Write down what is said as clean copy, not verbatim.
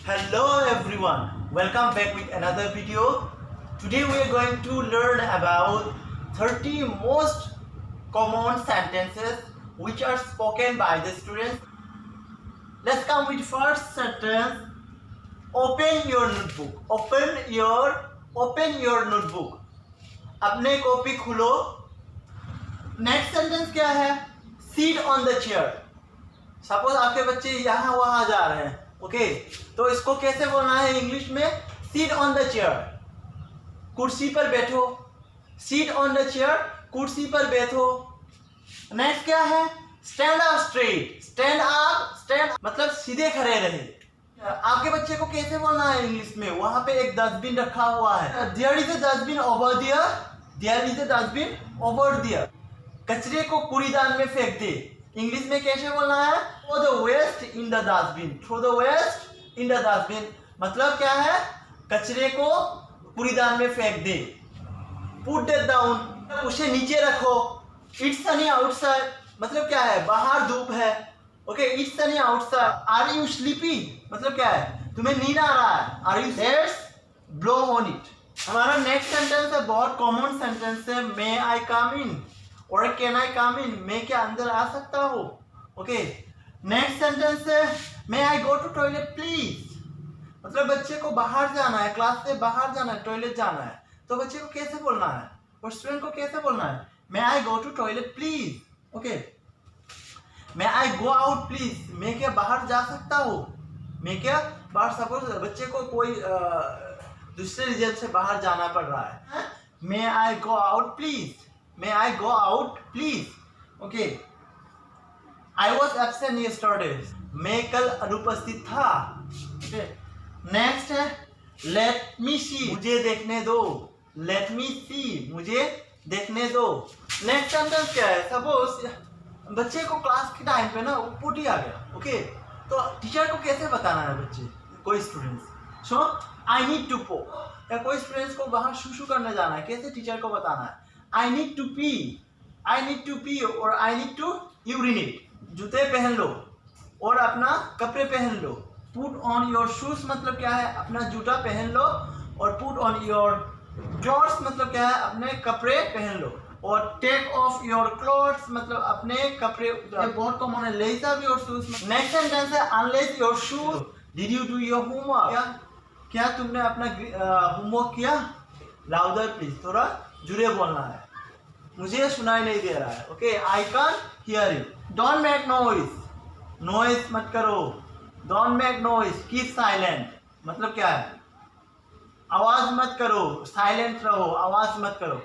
Hello everyone, welcome back with another video. Today we are going to learn about 30 most common sentences which are spoken by the students. Let's come with first sentence. Open your notebook. Open your notebook. अपने copy खोलो. Next sentence क्या है? Sit on the chair. Suppose आपके बच्चे यहाँ वहाँ जा रहे हैं, ओके तो इसको कैसे बोलना है इंग्लिश में? सीट ऑन द चेयर, कुर्सी पर बैठो. सीट ऑन द चेयर, कुर्सी पर बैठो. नेक्स्ट क्या है? Stand up straight. स्टैंड मतलब सीधे खड़े रहे. आपके बच्चे को कैसे बोलना है इंग्लिश में? वहां पे एक डस्टबिन रखा हुआ है. There is a dustbin over there. There is a dustbin over there. कचरे को कूड़ेदान में फेंक दे. इंग्लिश में कैसे बोलना है? Throw the waste in the dustbin. Throw the waste in the dustbin मतलब क्या है? कचरे को कूड़ेदान में फेंक दे. पुट दैट डाउन, उसे नीचे रखो. इट्स सनी आउटसाइड मतलब क्या है? बाहर धूप है. Okay, it's sunny outside. Are you sleepy मतलब क्या है? तुम्हें नींद आ रहा है. Are you let's blow on it. हमारा नेक्स्ट सेंटेंस है, बहुत कॉमन सेंटेंस है. मे आई कम इन और कैन आई कम इन. मैं क्या अंदर आ सकता हूँ? ओके. नेक्स्ट सेंटेंस है, may I go to toilet please मतलब बच्चे को बाहर जाना है, क्लास से बाहर जाना है, टॉयलेट जाना है. तो बच्चे को कैसे बोलना है और स्टूडेंट को कैसे बोलना है? May I go to toilet please. Okay. May I go out please, मैं क्या बाहर जा सकता हूँ? मैं क्या बाहर, सपोज बच्चे को कोई दूसरे रीजन से बाहर जाना पड़ रहा है. May I go out please. May I go out please? Okay. I was absent yesterday. मैं कल अनुपस्थित था. Okay. Next है let me see. मुझे देखने दो. Let me see. मुझे देखने दो. Next sentence क्या है? Suppose बच्चे को क्लास के टाइम पे ना पुटी आ गया. Okay. तो टीचर को कैसे बताना है बच्चे? कोई students so I need to poo या कोई स्टूडेंट्स को बाहर शू करने जाना है, कैसे टीचर को बताना है? I need to pee और I need to urinate. जूते पहन लो और अपना कपड़े पहन लो. Put on your shoes मतलब क्या है? अपना जूता पहन लो. और put on your clothes मतलब क्या है? अपने कपड़े पहन लो. और take off your clothes मतलब अपने कपड़े. बहुत कॉमन है. lace up your shoes. Next sentence है unlace your shoes. Did you do your homework? क्या तुमने अपना होमवर्क किया? लाउडर प्लीज, थोड़ा जुड़े बोलना है. मुझे सुनाई नहीं दे रहा है. Okay, I can hear you. Don't make noise. Noise मत करो. Don't make noise. Keep silent मतलब क्या है? आवाज मत करो. साइलेंट रहो, आवाज मत करो.